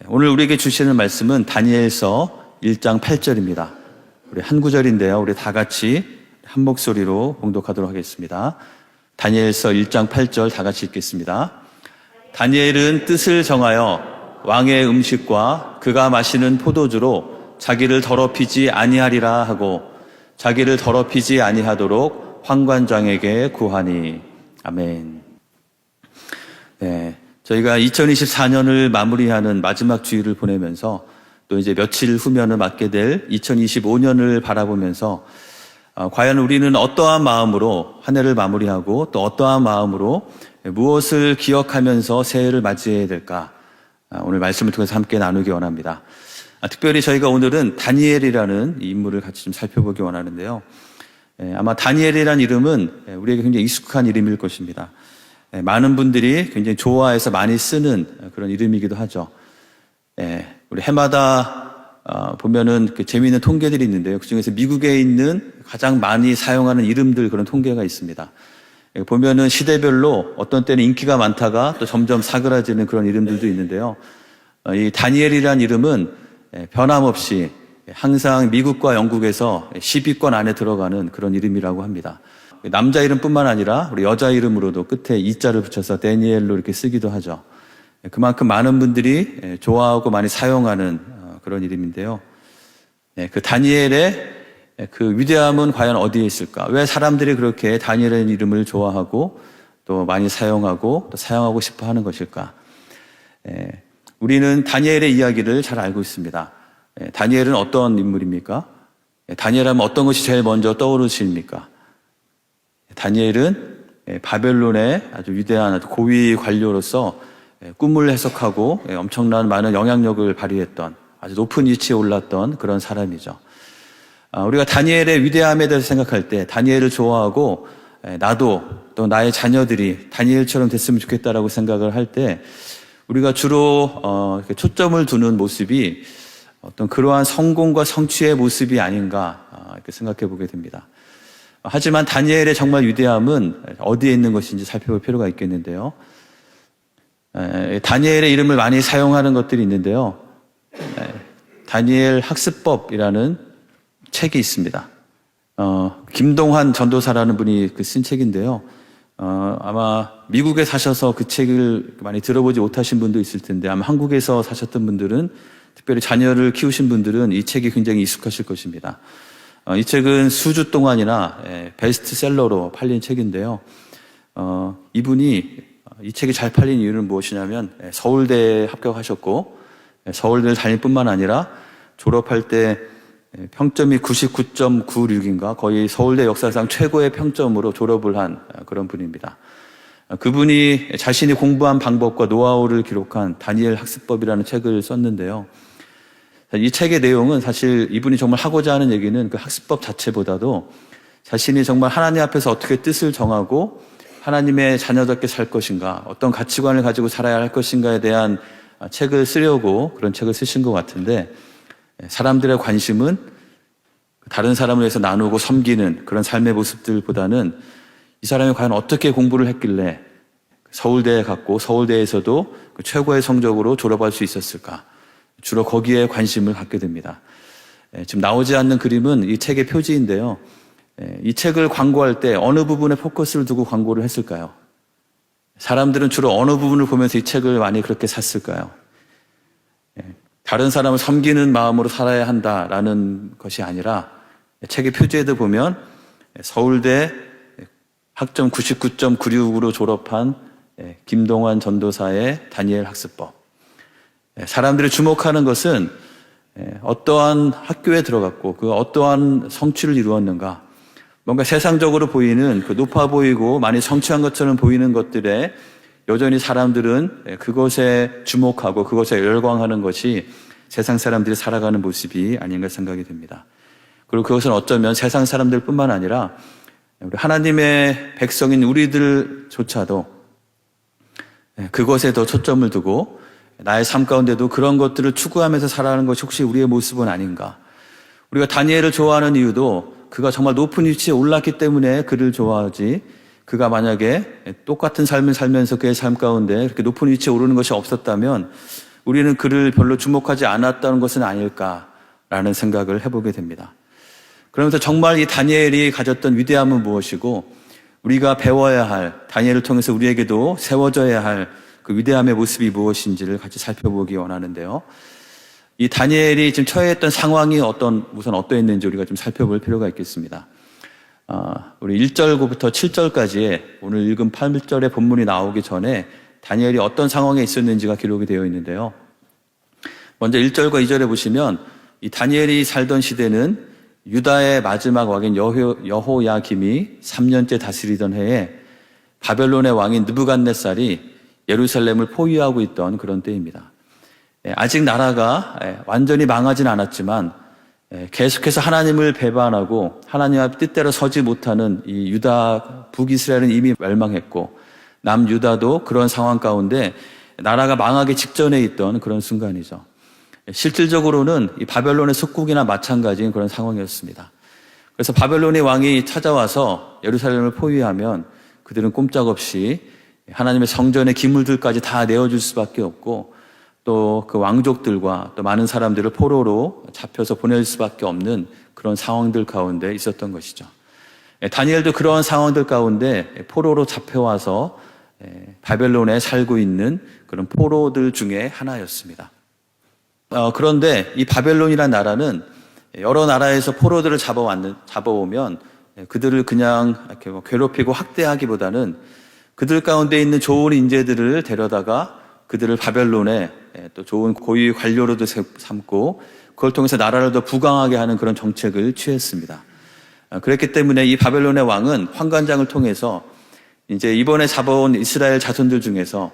오늘 우리에게 주시는 말씀은 다니엘서 1장 8절입니다. 우리 한 구절인데요. 우리 다 같이 한 목소리로 봉독하도록 하겠습니다. 다니엘서 1장 8절 다 같이 읽겠습니다. 다니엘은 뜻을 정하여 왕의 음식과 그가 마시는 포도주로 자기를 더럽히지 아니하리라 하고 자기를 더럽히지 아니하도록 환관장에게 구하니. 아멘. 네, 저희가 2024년을 마무리하는 마지막 주일을 보내면서 또 이제 며칠 후면은 맞게 될 2025년을 바라보면서 과연 우리는 어떠한 마음으로 한 해를 마무리하고 또 어떠한 마음으로 무엇을 기억하면서 새해를 맞이해야 될까? 오늘 말씀을 통해서 함께 나누기 원합니다. 특별히 저희가 오늘은 다니엘이라는 인물을 같이 좀 살펴보기 원하는데요. 아마 다니엘이라는 이름은 우리에게 굉장히 익숙한 이름일 것입니다. 많은 분들이 굉장히 좋아해서 많이 쓰는 그런 이름이기도 하죠. 우리 해마다 보면은 그 재미있는 통계들이 있는데요. 그중에서 미국에 있는 가장 많이 사용하는 이름들 그런 통계가 있습니다. 보면은 시대별로 어떤 때는 인기가 많다가 또 점점 사그라지는 그런 이름들도 있는데요. 이 다니엘이라는 이름은 변함없이 항상 미국과 영국에서 10위권 안에 들어가는 그런 이름이라고 합니다. 남자 이름뿐만 아니라 우리 여자 이름으로도 끝에 이자를 붙여서 데니엘로 이렇게 쓰기도 하죠. 그만큼 많은 분들이 좋아하고 많이 사용하는 그런 이름인데요. 그 다니엘의 그 위대함은 과연 어디에 있을까? 왜 사람들이 그렇게 다니엘의 이름을 좋아하고 또 많이 사용하고 또 사용하고 싶어 하는 것일까? 우리는 다니엘의 이야기를 잘 알고 있습니다. 다니엘은 어떤 인물입니까? 다니엘 하면 어떤 것이 제일 먼저 떠오르십니까? 다니엘은 바벨론의 아주 위대한 아주 고위 관료로서 꿈을 해석하고 엄청난 많은 영향력을 발휘했던 아주 높은 위치에 올랐던 그런 사람이죠. 우리가 다니엘의 위대함에 대해서 생각할 때 다니엘을 좋아하고 나도 또 나의 자녀들이 다니엘처럼 됐으면 좋겠다라고 생각을 할 때 우리가 주로 초점을 두는 모습이 어떤 그러한 성공과 성취의 모습이 아닌가 이렇게 생각해 보게 됩니다. 하지만 다니엘의 정말 위대함은 어디에 있는 것인지 살펴볼 필요가 있겠는데요. 다니엘의 이름을 많이 사용하는 것들이 있는데요. 다니엘 학습법이라는 책이 있습니다. 김동환 전도사라는 분이 쓴 책인데요. 아마 미국에 사셔서 그 책을 많이 들어보지 못하신 분도 있을 텐데 아마 한국에서 사셨던 분들은 특별히 자녀를 키우신 분들은 이 책이 굉장히 익숙하실 것입니다. 이 책은 수주 동안이나 베스트셀러로 팔린 책인데요. 이분이 이 책이 잘 팔린 이유는 무엇이냐면 서울대에 합격하셨고 서울대를 다닐 뿐만 아니라 졸업할 때 평점이 99.96인가 거의 서울대 역사상 최고의 평점으로 졸업을 한 그런 분입니다. 그분이 자신이 공부한 방법과 노하우를 기록한 다니엘 학습법이라는 책을 썼는데요. 이 책의 내용은 사실 이분이 정말 하고자 하는 얘기는 그 학습법 자체보다도 자신이 정말 하나님 앞에서 어떻게 뜻을 정하고 하나님의 자녀답게 살 것인가, 어떤 가치관을 가지고 살아야 할 것인가에 대한 책을 쓰려고 그런 책을 쓰신 것 같은데 사람들의 관심은 다른 사람을 위해서 나누고 섬기는 그런 삶의 모습들보다는 이 사람이 과연 어떻게 공부를 했길래 서울대에 갔고 서울대에서도 그 최고의 성적으로 졸업할 수 있었을까? 주로 거기에 관심을 갖게 됩니다. 지금 나오지 않는 그림은 이 책의 표지인데요. 이 책을 광고할 때 어느 부분에 포커스를 두고 광고를 했을까요? 사람들은 주로 어느 부분을 보면서 이 책을 많이 그렇게 샀을까요? 다른 사람을 섬기는 마음으로 살아야 한다라는 것이 아니라 책의 표지에도 보면 서울대 학점 99.96으로 졸업한 김동환 전도사의 다니엘 학습법. 사람들이 주목하는 것은 어떠한 학교에 들어갔고 그 어떠한 성취를 이루었는가. 뭔가 세상적으로 보이는 그 높아 보이고 많이 성취한 것처럼 보이는 것들에 여전히 사람들은 그것에 주목하고 그것에 열광하는 것이 세상 사람들이 살아가는 모습이 아닌가 생각이 됩니다. 그리고 그것은 어쩌면 세상 사람들뿐만 아니라 우리 하나님의 백성인 우리들조차도 그것에 더 초점을 두고 나의 삶 가운데도 그런 것들을 추구하면서 살아가는 것이 혹시 우리의 모습은 아닌가. 우리가 다니엘을 좋아하는 이유도 그가 정말 높은 위치에 올랐기 때문에 그를 좋아하지, 그가 만약에 똑같은 삶을 살면서 그의 삶 가운데 그렇게 높은 위치에 오르는 것이 없었다면 우리는 그를 별로 주목하지 않았다는 것은 아닐까라는 생각을 해보게 됩니다. 그러면서 정말 이 다니엘이 가졌던 위대함은 무엇이고 우리가 배워야 할, 다니엘을 통해서 우리에게도 세워져야 할 그 위대함의 모습이 무엇인지를 같이 살펴보기 원하는데요. 이 다니엘이 지금 처해있던 상황이 우선 어떠했는지 우리가 좀 살펴볼 필요가 있겠습니다. 우리 1절부터 7절까지의 오늘 읽은 8절의 본문이 나오기 전에 다니엘이 어떤 상황에 있었는지가 기록이 되어 있는데요. 먼저 1절과 2절에 보시면 이 다니엘이 살던 시대는 유다의 마지막 왕인 여호야김이 3년째 다스리던 해에 바벨론의 왕인 느부갓네살이 예루살렘을 포위하고 있던 그런 때입니다. 아직 나라가 완전히 망하진 않았지만 계속해서 하나님을 배반하고 하나님의 뜻대로 서지 못하는 이 유다 북이스라엘은 이미 멸망했고 남유다도 그런 상황 가운데 나라가 망하기 직전에 있던 그런 순간이죠. 실질적으로는 이 바벨론의 속국이나 마찬가지인 그런 상황이었습니다. 그래서 바벨론의 왕이 찾아와서 예루살렘을 포위하면 그들은 꼼짝없이 하나님의 성전의 기물들까지 다 내어줄 수밖에 없고 또 그 왕족들과 또 많은 사람들을 포로로 잡혀서 보낼 수밖에 없는 그런 상황들 가운데 있었던 것이죠. 다니엘도 그러한 상황들 가운데 포로로 잡혀와서 바벨론에 살고 있는 그런 포로들 중에 하나였습니다. 그런데 이 바벨론이라는 나라는 여러 나라에서 포로들을 잡아오면 그들을 그냥 이렇게 괴롭히고 학대하기보다는 그들 가운데 있는 좋은 인재들을 데려다가 그들을 바벨론에 또 좋은 고위 관료로도 삼고 그걸 통해서 나라를 더 부강하게 하는 그런 정책을 취했습니다. 그랬기 때문에 이 바벨론의 왕은 환관장을 통해서 이제 이번에 잡아온 이스라엘 자손들 중에서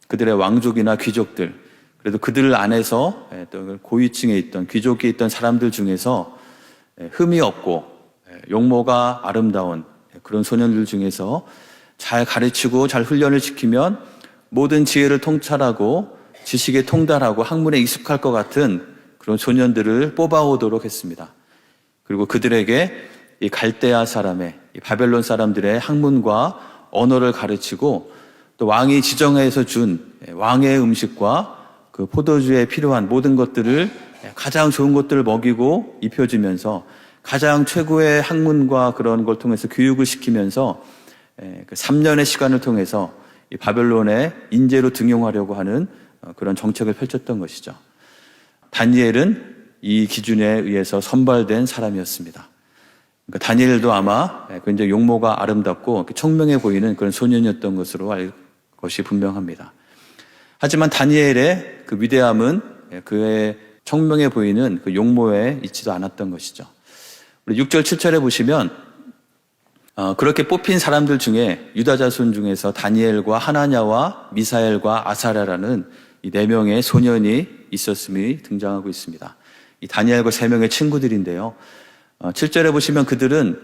그들의 왕족이나 귀족들, 그래도 그들 안에서 또 고위층에 있던 귀족에 있던 사람들 중에서 흠이 없고 용모가 아름다운 그런 소년들 중에서 잘 가르치고 잘 훈련을 시키면 모든 지혜를 통찰하고 지식에 통달하고 학문에 익숙할 것 같은 그런 소년들을 뽑아오도록 했습니다. 그리고 그들에게 이 갈대아 사람의 이 바벨론 사람들의 학문과 언어를 가르치고 또 왕이 지정해서 준 왕의 음식과 그 포도주에 필요한 모든 것들을 가장 좋은 것들을 먹이고 입혀주면서 가장 최고의 학문과 그런 걸 통해서 교육을 시키면서 그 3년의 시간을 통해서 이 바벨론의 인재로 등용하려고 하는 그런 정책을 펼쳤던 것이죠. 다니엘은 이 기준에 의해서 선발된 사람이었습니다. 그러니까 다니엘도 아마 굉장히 용모가 아름답고 청명해 보이는 그런 소년이었던 것으로 알 것이 분명합니다. 하지만 다니엘의 그 위대함은 그의 청명해 보이는 그 용모에 있지도 않았던 것이죠. 우리 6절, 7절에 보시면 그렇게 뽑힌 사람들 중에 유다 자손 중에서 다니엘과 하나냐와 미사엘과 아사랴라는 이 4명의 소년이 있었음이 등장하고 있습니다. 이 다니엘과 3명의 친구들인데요. 7절에 보시면 그들은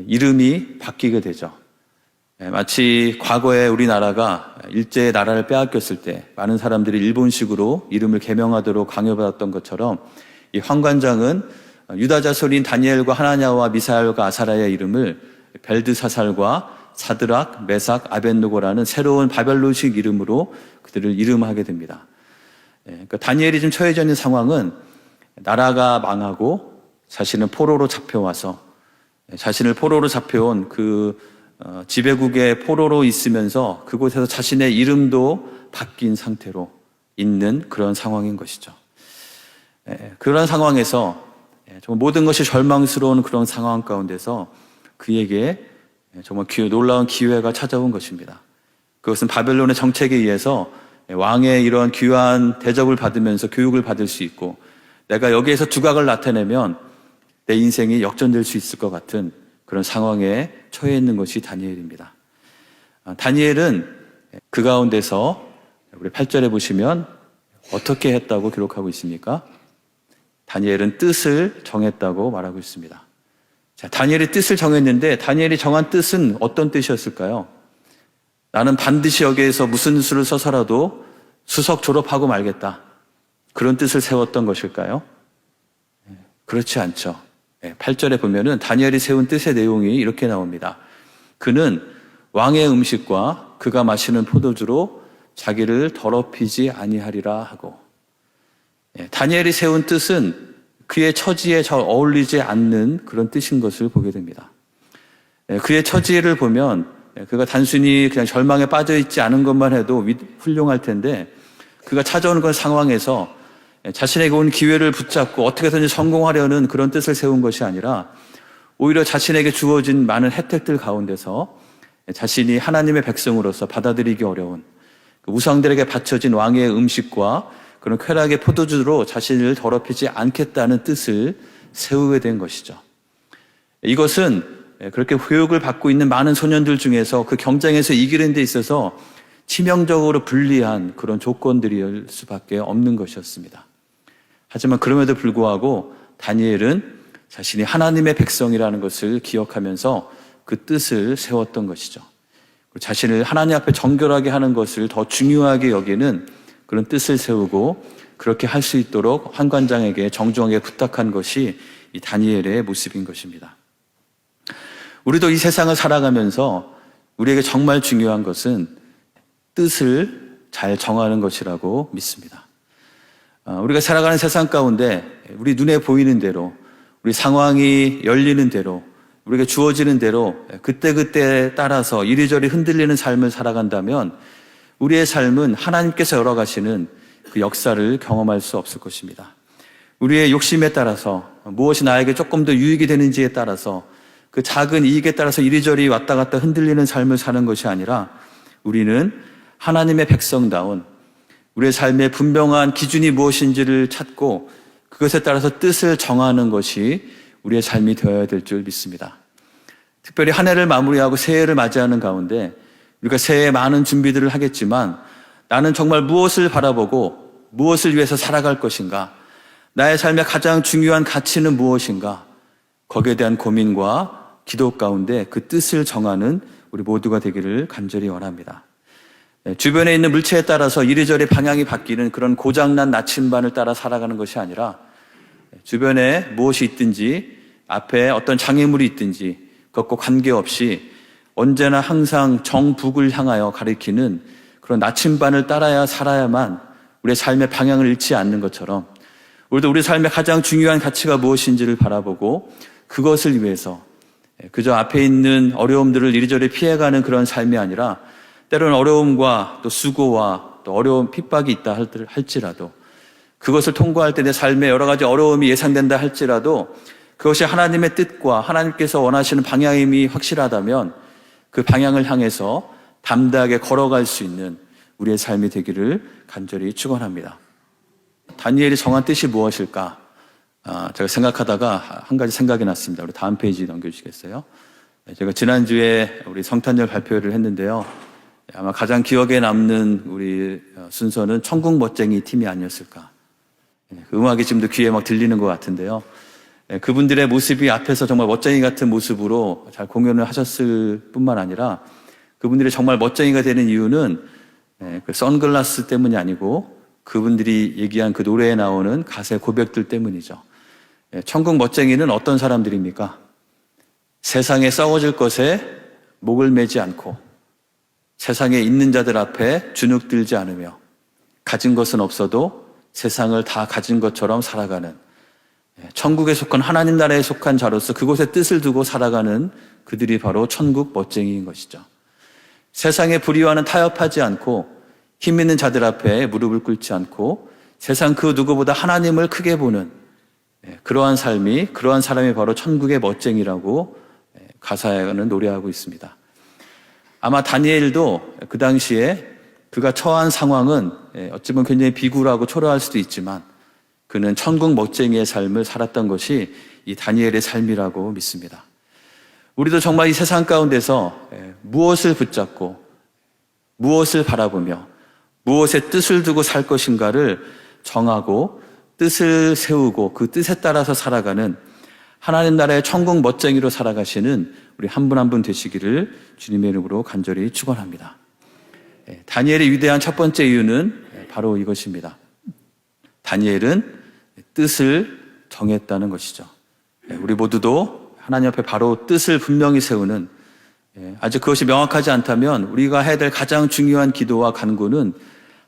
이름이 바뀌게 되죠. 마치 과거에 우리나라가 일제의 나라를 빼앗겼을 때 많은 사람들이 일본식으로 이름을 개명하도록 강요받았던 것처럼 이 환관장은 유다 자손인 다니엘과 하나냐와 미사엘과 아사랴의 이름을 벨드사살과 사드락, 메삭, 아벳느고라는 새로운 바벨론식 이름으로 그들을 이름하게 됩니다. 그러니까 다니엘이 지금 처해져 있는 상황은 나라가 망하고 자신은 포로로 잡혀와서 자신을 포로로 잡혀온 그 지배국의 포로로 있으면서 그곳에서 자신의 이름도 바뀐 상태로 있는 그런 상황인 것이죠. 그런 상황에서 정말 모든 것이 절망스러운 그런 상황 가운데서 그에게 정말 놀라운 기회가 찾아온 것입니다. 그것은 바벨론의 정책에 의해서 왕의 이런 귀한 대접을 받으면서 교육을 받을 수 있고 내가 여기에서 두각을 나타내면 내 인생이 역전될 수 있을 것 같은 그런 상황에 처해 있는 것이 다니엘입니다. 다니엘은 그 가운데서 우리 8절에 보시면 어떻게 했다고 기록하고 있습니까? 다니엘은 뜻을 정했다고 말하고 있습니다. 자, 다니엘이 뜻을 정했는데 다니엘이 정한 뜻은 어떤 뜻이었을까요? 나는 반드시 여기에서 무슨 수를 써서라도 수석 졸업하고 말겠다. 그런 뜻을 세웠던 것일까요? 그렇지 않죠. 8절에 보면은 다니엘이 세운 뜻의 내용이 이렇게 나옵니다. 그는 왕의 음식과 그가 마시는 포도주로 자기를 더럽히지 아니하리라 하고 다니엘이 세운 뜻은 그의 처지에 잘 어울리지 않는 그런 뜻인 것을 보게 됩니다. 그의 처지를 보면 그가 단순히 그냥 절망에 빠져 있지 않은 것만 해도 훌륭할 텐데, 그가 찾아오는 그런 상황에서 자신에게 온 기회를 붙잡고 어떻게든지 성공하려는 그런 뜻을 세운 것이 아니라 오히려 자신에게 주어진 많은 혜택들 가운데서 자신이 하나님의 백성으로서 받아들이기 어려운 우상들에게 바쳐진 왕의 음식과 그런 쾌락의 포도주로 자신을 더럽히지 않겠다는 뜻을 세우게 된 것이죠. 이것은 그렇게 교육을 받고 있는 많은 소년들 중에서 그 경쟁에서 이기는 데 있어서 치명적으로 불리한 그런 조건들일 수밖에 없는 것이었습니다. 하지만 그럼에도 불구하고 다니엘은 자신이 하나님의 백성이라는 것을 기억하면서 그 뜻을 세웠던 것이죠. 자신을 하나님 앞에 정결하게 하는 것을 더 중요하게 여기는 그런 뜻을 세우고 그렇게 할 수 있도록 환관장에게 정중하게 부탁한 것이 이 다니엘의 모습인 것입니다. 우리도 이 세상을 살아가면서 우리에게 정말 중요한 것은 뜻을 잘 정하는 것이라고 믿습니다. 우리가 살아가는 세상 가운데 우리 눈에 보이는 대로, 우리 상황이 열리는 대로, 우리가 주어지는 대로 그때그때 따라서 이리저리 흔들리는 삶을 살아간다면 우리의 삶은 하나님께서 열어가시는 그 역사를 경험할 수 없을 것입니다. 우리의 욕심에 따라서 무엇이 나에게 조금 더 유익이 되는지에 따라서 그 작은 이익에 따라서 이리저리 왔다 갔다 흔들리는 삶을 사는 것이 아니라 우리는 하나님의 백성다운 우리의 삶의 분명한 기준이 무엇인지를 찾고 그것에 따라서 뜻을 정하는 것이 우리의 삶이 되어야 될 줄 믿습니다. 특별히 한 해를 마무리하고 새해를 맞이하는 가운데 우리가 새해에 많은 준비들을 하겠지만 나는 정말 무엇을 바라보고 무엇을 위해서 살아갈 것인가? 나의 삶의 가장 중요한 가치는 무엇인가? 거기에 대한 고민과 기도 가운데 그 뜻을 정하는 우리 모두가 되기를 간절히 원합니다. 주변에 있는 물체에 따라서 이리저리 방향이 바뀌는 그런 고장난 나침반을 따라 살아가는 것이 아니라 주변에 무엇이 있든지 앞에 어떤 장애물이 있든지 그것과 관계없이 언제나 항상 정북을 향하여 가리키는 그런 나침반을 따라야 살아야만 우리의 삶의 방향을 잃지 않는 것처럼 우리도 우리 삶의 가장 중요한 가치가 무엇인지를 바라보고 그것을 위해서 그저 앞에 있는 어려움들을 이리저리 피해가는 그런 삶이 아니라 때로는 어려움과 또 수고와 또 어려운 핍박이 있다 할지라도 그것을 통과할 때 내 삶에 여러 가지 어려움이 예상된다 할지라도 그것이 하나님의 뜻과 하나님께서 원하시는 방향임이 확실하다면 그 방향을 향해서 담대하게 걸어갈 수 있는 우리의 삶이 되기를 간절히 축원합니다. 다니엘이 정한 뜻이 무엇일까? 제가 생각하다가 한 가지 생각이 났습니다. 우리 다음 페이지 넘겨주시겠어요? 제가 지난주에 우리 성탄절 발표를 했는데요. 아마 가장 기억에 남는 우리 순서는 천국 멋쟁이 팀이 아니었을까. 그 음악이 지금도 귀에 막 들리는 것 같은데요. 그분들의 모습이 앞에서 정말 멋쟁이 같은 모습으로 잘 공연을 하셨을 뿐만 아니라 그분들이 정말 멋쟁이가 되는 이유는 그 선글라스 때문이 아니고 그분들이 얘기한 그 노래에 나오는 가사의 고백들 때문이죠. 천국 멋쟁이는 어떤 사람들입니까? 세상에 썩어질 것에 목을 매지 않고 세상에 있는 자들 앞에 주눅들지 않으며 가진 것은 없어도 세상을 다 가진 것처럼 살아가는 천국에 속한 하나님 나라에 속한 자로서 그곳에 뜻을 두고 살아가는 그들이 바로 천국 멋쟁이인 것이죠. 세상의 불의와는 타협하지 않고 힘 있는 자들 앞에 무릎을 꿇지 않고 세상 그 누구보다 하나님을 크게 보는 그러한 삶이 그러한 사람이 바로 천국의 멋쟁이라고 가사에는 노래하고 있습니다. 아마 다니엘도 그 당시에 그가 처한 상황은 어찌 보면 굉장히 비굴하고 초라할 수도 있지만 그는 천국 멋쟁이의 삶을 살았던 것이 이 다니엘의 삶이라고 믿습니다. 우리도 정말 이 세상 가운데서 무엇을 붙잡고 무엇을 바라보며 무엇에 뜻을 두고 살 것인가를 정하고 뜻을 세우고 그 뜻에 따라서 살아가는 하나님 나라의 천국 멋쟁이로 살아가시는 우리 한 분 한 분 되시기를 주님의 이름으로 간절히 축원합니다. 다니엘의 위대한 첫 번째 이유는 바로 이것입니다. 다니엘은 뜻을 정했다는 것이죠. 우리 모두도 하나님 앞에 바로 뜻을 분명히 세우는, 아직 그것이 명확하지 않다면 우리가 해야 될 가장 중요한 기도와 간구는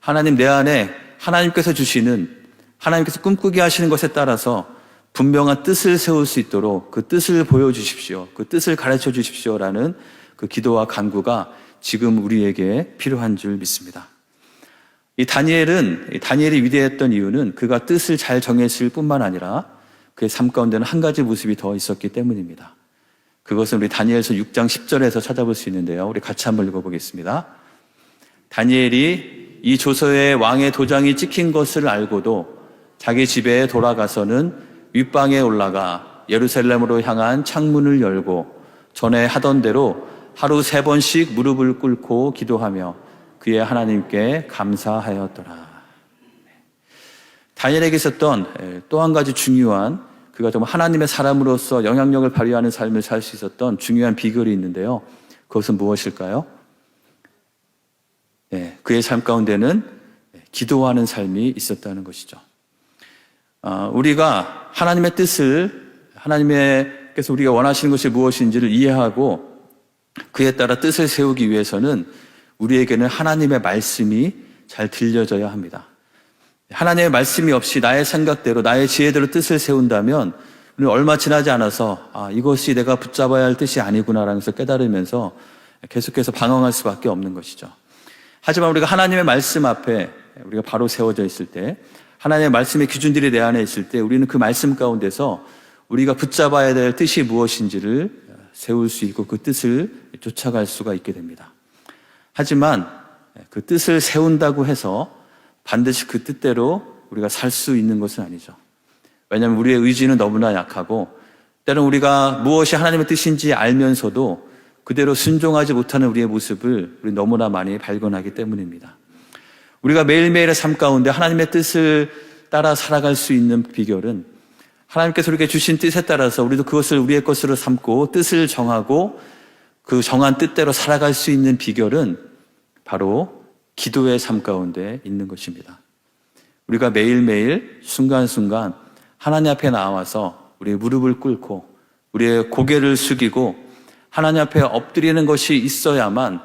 하나님 내 안에 하나님께서 주시는 하나님께서 꿈꾸게 하시는 것에 따라서 분명한 뜻을 세울 수 있도록 그 뜻을 보여주십시오. 그 뜻을 가르쳐 주십시오라는 그 기도와 간구가 지금 우리에게 필요한 줄 믿습니다. 다니엘이 위대했던 이유는 그가 뜻을 잘 정했을 뿐만 아니라 그의 삶 가운데는 한 가지 모습이 더 있었기 때문입니다. 그것은 우리 다니엘서 6장 10절에서 찾아볼 수 있는데요. 우리 같이 한번 읽어보겠습니다. 다니엘이 이 조서에 왕의 도장이 찍힌 것을 알고도 자기 집에 돌아가서는 윗방에 올라가 예루살렘으로 향한 창문을 열고 전에 하던 대로 하루 3번씩 무릎을 꿇고 기도하며 그의 하나님께 감사하였더라. 다니엘에게 있었던 또 한 가지 중요한, 그가 정말 하나님의 사람으로서 영향력을 발휘하는 삶을 살 수 있었던 중요한 비결이 있는데요. 그것은 무엇일까요? 그의 삶 가운데는 기도하는 삶이 있었다는 것이죠. 우리가 하나님의 뜻을, 하나님께서 우리가 원하시는 것이 무엇인지를 이해하고 그에 따라 뜻을 세우기 위해서는 우리에게는 하나님의 말씀이 잘 들려져야 합니다. 하나님의 말씀이 없이 나의 생각대로, 나의 지혜대로 뜻을 세운다면 우리는 얼마 지나지 않아서 이것이 내가 붙잡아야 할 뜻이 아니구나라는 것을 깨달으면서 계속해서 방황할 수밖에 없는 것이죠. 하지만 우리가 하나님의 말씀 앞에 우리가 바로 세워져 있을 때, 하나님의 말씀의 기준들이 내 안에 있을 때 우리는 그 말씀 가운데서 우리가 붙잡아야 될 뜻이 무엇인지를 세울 수 있고 그 뜻을 쫓아갈 수가 있게 됩니다. 하지만 그 뜻을 세운다고 해서 반드시 그 뜻대로 우리가 살 수 있는 것은 아니죠. 왜냐하면 우리의 의지는 너무나 약하고 때로는 우리가 무엇이 하나님의 뜻인지 알면서도 그대로 순종하지 못하는 우리의 모습을 우리 너무나 많이 발견하기 때문입니다. 우리가 매일매일의 삶 가운데 하나님의 뜻을 따라 살아갈 수 있는 비결은 하나님께서 우리에게 주신 뜻에 따라서 우리도 그것을 우리의 것으로 삼고 뜻을 정하고 그 정한 뜻대로 살아갈 수 있는 비결은 바로 기도의 삶 가운데 있는 것입니다. 우리가 매일매일 순간순간 하나님 앞에 나와서 우리의 무릎을 꿇고 우리의 고개를 숙이고 하나님 앞에 엎드리는 것이 있어야만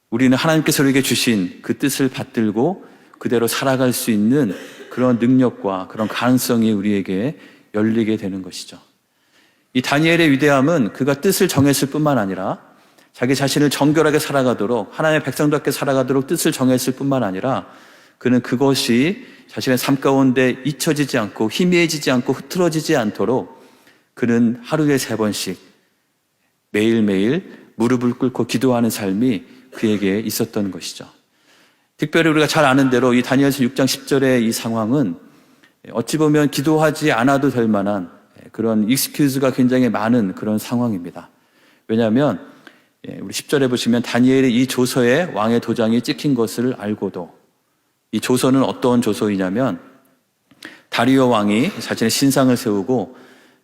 우리는 하나님께서 우리에게 주신 그 뜻을 받들고 그대로 살아갈 수 있는 그런 능력과 그런 가능성이 우리에게 열리게 되는 것이죠. 이 다니엘의 위대함은 그가 뜻을 정했을 뿐만 아니라 자기 자신을 정결하게 살아가도록, 하나님의 백성답게 살아가도록 뜻을 정했을 뿐만 아니라 그는 그것이 자신의 삶 가운데 잊혀지지 않고 희미해지지 않고 흐트러지지 않도록 그는 하루에 3번씩 매일매일 무릎을 꿇고 기도하는 삶이 그에게 있었던 것이죠. 특별히 우리가 잘 아는 대로 이 다니엘서 6장 10절의 이 상황은 어찌 보면 기도하지 않아도 될 만한 그런 익스큐즈가 굉장히 많은 그런 상황입니다. 왜냐하면 우리 10절에 보시면 다니엘이 이 조서에 왕의 도장이 찍힌 것을 알고도, 이 조서는 어떤 조서이냐면 다리오 왕이 자신의 신상을 세우고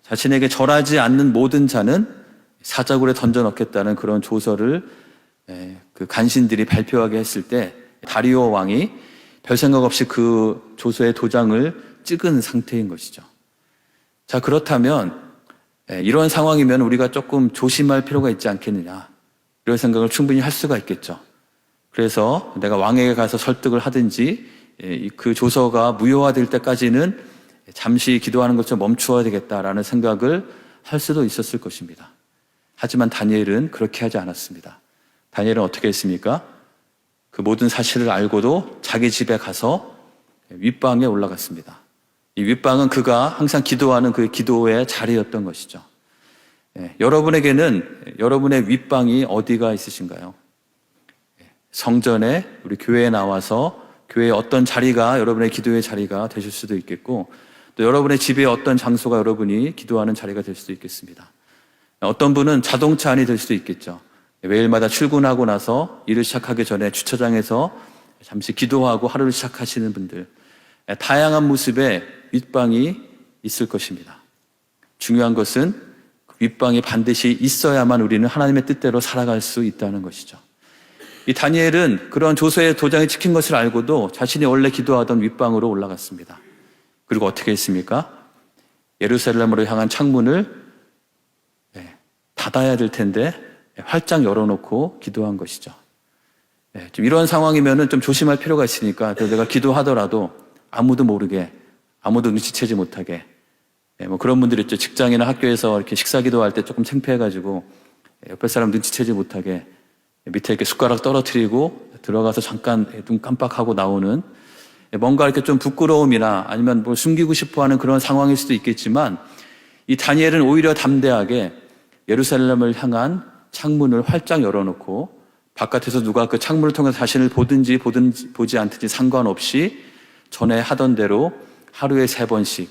자신에게 절하지 않는 모든 자는 사자굴에 던져 넣겠다는 그런 조서를 그 간신들이 발표하게 했을 때 다리오 왕이 별 생각 없이 그 조서의 도장을 찍은 상태인 것이죠. 자, 그렇다면 이런 상황이면 우리가 조금 조심할 필요가 있지 않겠느냐, 이런 생각을 충분히 할 수가 있겠죠. 그래서 내가 왕에게 가서 설득을 하든지 그 조서가 무효화될 때까지는 잠시 기도하는 것을 멈추어야 되겠다라는 생각을 할 수도 있었을 것입니다. 하지만 다니엘은 그렇게 하지 않았습니다. 다니엘은 어떻게 했습니까? 그 모든 사실을 알고도 자기 집에 가서 윗방에 올라갔습니다. 이 윗방은 그가 항상 기도하는 그 기도의 자리였던 것이죠. 여러분에게는 여러분의 윗방이 어디가 있으신가요? 성전에, 우리 교회에 나와서 교회의 어떤 자리가 여러분의 기도의 자리가 되실 수도 있겠고, 또 여러분의 집에 어떤 장소가 여러분이 기도하는 자리가 될 수도 있겠습니다. 어떤 분은 자동차 안이 될 수도 있겠죠. 매일마다 출근하고 나서 일을 시작하기 전에 주차장에서 잠시 기도하고 하루를 시작하시는 분들, 다양한 모습의 윗방이 있을 것입니다. 중요한 것은 윗방이 반드시 있어야만 우리는 하나님의 뜻대로 살아갈 수 있다는 것이죠. 이 다니엘은 그런 조서의 도장이 찍힌 것을 알고도 자신이 원래 기도하던 윗방으로 올라갔습니다. 그리고 어떻게 했습니까? 예루살렘으로 향한 창문을 닫아야 될 텐데 활짝 열어놓고 기도한 것이죠. 좀 이런 상황이면은 좀 조심할 필요가 있으니까 내가 기도하더라도 아무도 모르게, 아무도 눈치채지 못하게. 뭐 그런 분들 있죠. 직장이나 학교에서 이렇게 식사 기도할 때 조금 창피해가지고 옆에 사람 눈치채지 못하게 밑에 이렇게 숟가락 떨어뜨리고 들어가서 잠깐 눈 깜빡하고 나오는, 뭔가 이렇게 좀 부끄러움이나 아니면 뭐 숨기고 싶어 하는 그런 상황일 수도 있겠지만, 이 다니엘은 오히려 담대하게 예루살렘을 향한 창문을 활짝 열어놓고 바깥에서 누가 그 창문을 통해서 자신을 보든지 보지 않든지 상관없이 전에 하던 대로 하루에 3번씩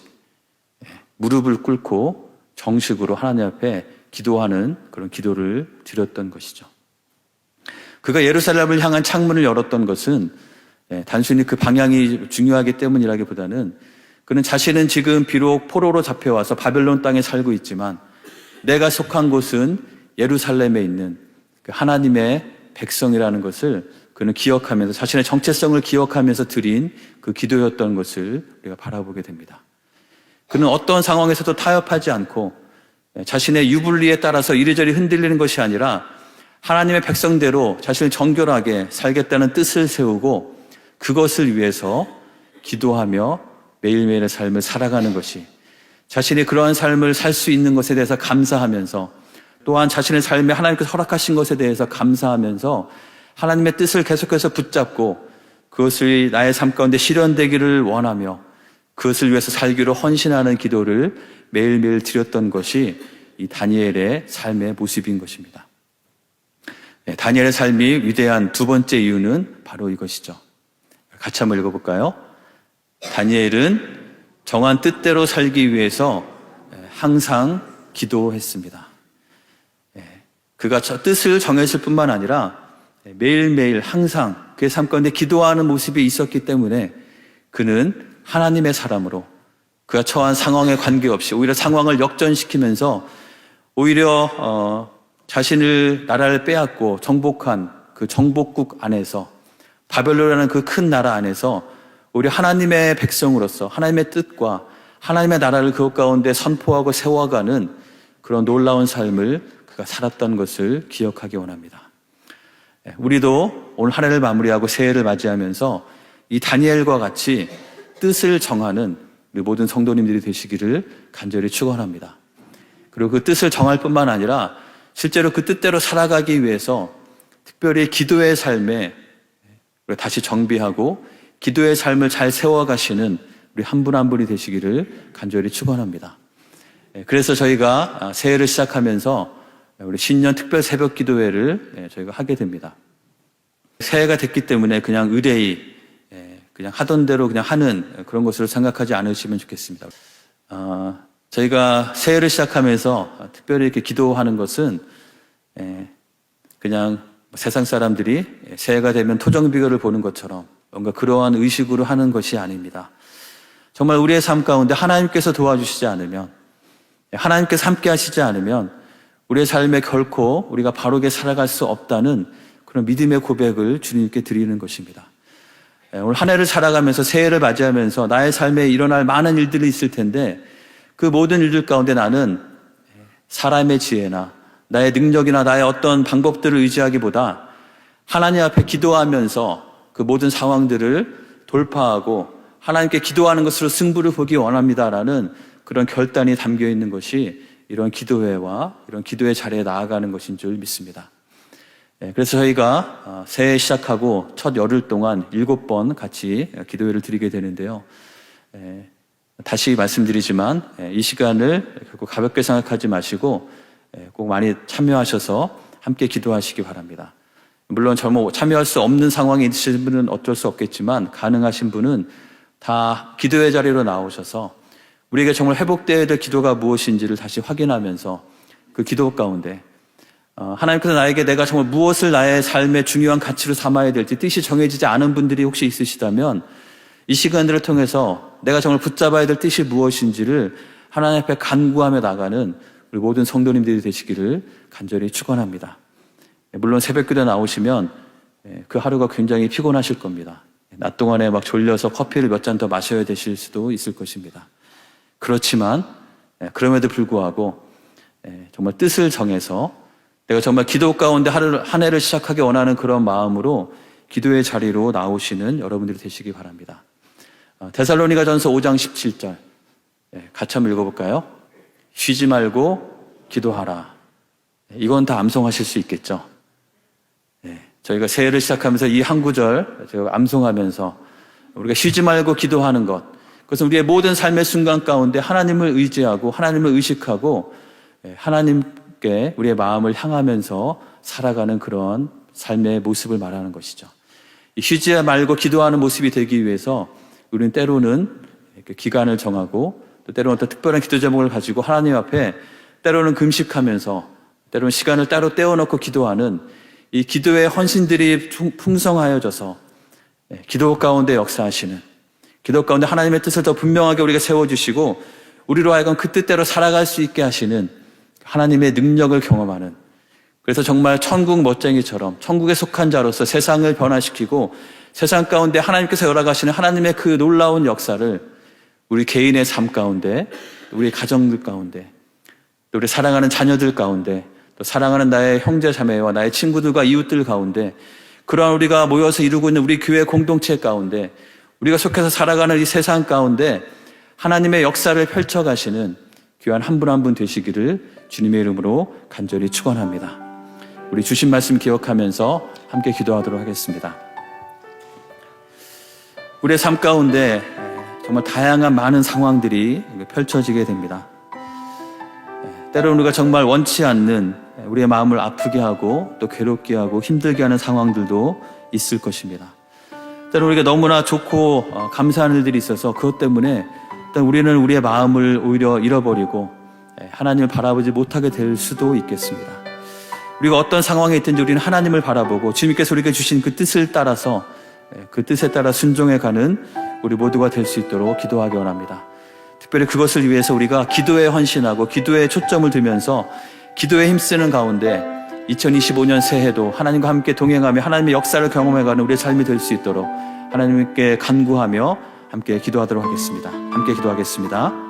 무릎을 꿇고 정식으로 하나님 앞에 기도하는 그런 기도를 드렸던 것이죠. 그가 예루살렘을 향한 창문을 열었던 것은 단순히 그 방향이 중요하기 때문이라기보다는, 그는 자신은 지금 비록 포로로 잡혀와서 바벨론 땅에 살고 있지만 내가 속한 곳은 예루살렘에 있는 그 하나님의 백성이라는 것을 그는 기억하면서, 자신의 정체성을 기억하면서 드린 그 기도였던 것을 우리가 바라보게 됩니다. 그는 어떤 상황에서도 타협하지 않고 자신의 유불리에 따라서 이리저리 흔들리는 것이 아니라 하나님의 백성대로 자신을 정결하게 살겠다는 뜻을 세우고 그것을 위해서 기도하며 매일매일의 삶을 살아가는 것이, 자신이 그러한 삶을 살 수 있는 것에 대해서 감사하면서, 또한 자신의 삶에 하나님께서 허락하신 것에 대해서 감사하면서 하나님의 뜻을 계속해서 붙잡고 그것이 나의 삶 가운데 실현되기를 원하며 그것을 위해서 살기로 헌신하는 기도를 매일매일 드렸던 것이 이 다니엘의 삶의 모습인 것입니다. 다니엘의 삶이 위대한 두 번째 이유는 바로 이것이죠. 같이 한번 읽어볼까요? 다니엘은 정한 뜻대로 살기 위해서 항상 기도했습니다. 그가 뜻을 정했을 뿐만 아니라 매일매일 항상 그의 삶 가운데 기도하는 모습이 있었기 때문에 그는 하나님의 사람으로 그가 처한 상황에 관계없이 오히려 상황을 역전시키면서 오히려 자신을 나라를 빼앗고 정복한 그 정복국 안에서, 바벨론이라는 그 큰 나라 안에서 오히려 하나님의 백성으로서 하나님의 뜻과 하나님의 나라를 그것 가운데 선포하고 세워가는 그런 놀라운 삶을 그가 살았던 것을 기억하기 원합니다. 우리도 오늘 한 해를 마무리하고 새해를 맞이하면서 이 다니엘과 같이 뜻을 정하는 우리 모든 성도님들이 되시기를 간절히 축원합니다. 그리고 그 뜻을 정할 뿐만 아니라 실제로 그 뜻대로 살아가기 위해서 특별히 기도의 삶에 다시 정비하고 기도의 삶을 잘 세워가시는 우리 한 분 한 분이 되시기를 간절히 축원합니다. 그래서 저희가 새해를 시작하면서 우리 신년 특별 새벽 기도회를 저희가 하게 됩니다. 새해가 됐기 때문에 그냥 의뢰이 그냥 하던 대로 그냥 하는 그런 것으로 생각하지 않으시면 좋겠습니다. 저희가 새해를 시작하면서 특별히 이렇게 기도하는 것은 그냥 세상 사람들이 새해가 되면 토정비결을 보는 것처럼 뭔가 그러한 의식으로 하는 것이 아닙니다. 정말 우리의 삶 가운데 하나님께서 도와주시지 않으면, 하나님께서 함께 하시지 않으면 우리의 삶에 결코 우리가 바르게 살아갈 수 없다는 그런 믿음의 고백을 주님께 드리는 것입니다. 오늘 한 해를 살아가면서 새해를 맞이하면서 나의 삶에 일어날 많은 일들이 있을 텐데 그 모든 일들 가운데 나는 사람의 지혜나 나의 능력이나 나의 어떤 방법들을 의지하기보다 하나님 앞에 기도하면서 그 모든 상황들을 돌파하고 하나님께 기도하는 것으로 승부를 보기 원합니다라는 그런 결단이 담겨 있는 것이 이런 기도회와 이런 기도의 자리에 나아가는 것인 줄 믿습니다. 그래서 저희가 새해 시작하고 첫 열흘 동안 7번 같이 기도회를 드리게 되는데요. 다시 말씀드리지만 이 시간을 결국 가볍게 생각하지 마시고 꼭 많이 참여하셔서 함께 기도하시기 바랍니다. 물론 정말 참여할 수 없는 상황에 있으신 분은 어쩔 수 없겠지만 가능하신 분은 다 기도의 자리로 나오셔서 우리에게 정말 회복되어야 될 기도가 무엇인지를 다시 확인하면서 그 기도 가운데 하나님께서 나에게 내가 정말 무엇을 나의 삶의 중요한 가치로 삼아야 될지 뜻이 정해지지 않은 분들이 혹시 있으시다면 이 시간들을 통해서 내가 정말 붙잡아야 될 뜻이 무엇인지를 하나님 앞에 간구하며 나가는 우리 모든 성도님들이 되시기를 간절히 축원합니다. 물론 새벽기도 나오시면 그 하루가 굉장히 피곤하실 겁니다. 낮 동안에 막 졸려서 커피를 몇 잔 더 마셔야 되실 수도 있을 것입니다. 그렇지만 그럼에도 불구하고 정말 뜻을 정해서 내가 정말 기도 가운데 한 해를 시작하기 원하는 그런 마음으로 기도의 자리로 나오시는 여러분들이 되시기 바랍니다. 데살로니가전서 5장 17절 같이 한번 읽어볼까요? 쉬지 말고 기도하라. 이건 다 암송하실 수 있겠죠? 저희가 새해를 시작하면서 이 한 구절 제가 암송하면서 우리가 쉬지 말고 기도하는 것, 그것은 우리의 모든 삶의 순간 가운데 하나님을 의지하고 하나님을 의식하고 하나님께 우리의 마음을 향하면서 살아가는 그런 삶의 모습을 말하는 것이죠. 쉬지 말고 기도하는 모습이 되기 위해서 우리는 때로는 기간을 정하고 또 때로는 어떤 특별한 기도 제목을 가지고 하나님 앞에 때로는 금식하면서 때로는 시간을 따로 떼어놓고 기도하는 이 기도의 헌신들이 풍성하여져서 기도 가운데 역사하시는, 기도 가운데 하나님의 뜻을 더 분명하게 우리가 세워주시고 우리로 하여금 그 뜻대로 살아갈 수 있게 하시는 하나님의 능력을 경험하는, 그래서 정말 천국 멋쟁이처럼 천국에 속한 자로서 세상을 변화시키고 세상 가운데 하나님께서 열어가시는 하나님의 그 놀라운 역사를 우리 개인의 삶 가운데, 우리 가정들 가운데, 또 우리 사랑하는 자녀들 가운데, 또 사랑하는 나의 형제 자매와 나의 친구들과 이웃들 가운데, 그러한 우리가 모여서 이루고 있는 우리 교회 공동체 가운데, 우리가 속해서 살아가는 이 세상 가운데 하나님의 역사를 펼쳐가시는 귀한 한 분 한 분 되시기를 주님의 이름으로 간절히 축원합니다. 우리 주신 말씀 기억하면서 함께 기도하도록 하겠습니다. 우리의 삶 가운데 정말 다양한 많은 상황들이 펼쳐지게 됩니다. 때로는 우리가 정말 원치 않는, 우리의 마음을 아프게 하고 또 괴롭게 하고 힘들게 하는 상황들도 있을 것입니다. 때로는 우리가 너무나 좋고 감사한 일들이 있어서 그것 때문에 우리는 우리의 마음을 오히려 잃어버리고 하나님을 바라보지 못하게 될 수도 있겠습니다. 우리가 어떤 상황에 있든지 우리는 하나님을 바라보고 주님께서 우리에게 주신 그 뜻을 따라서, 그 뜻에 따라 순종해가는 우리 모두가 될 수 있도록 기도하기 원합니다. 특별히 그것을 위해서 우리가 기도에 헌신하고 기도에 초점을 두면서 기도에 힘쓰는 가운데 2025년 새해도 하나님과 함께 동행하며 하나님의 역사를 경험해가는 우리의 삶이 될 수 있도록 하나님께 간구하며 함께 기도하도록 하겠습니다. 함께 기도하겠습니다.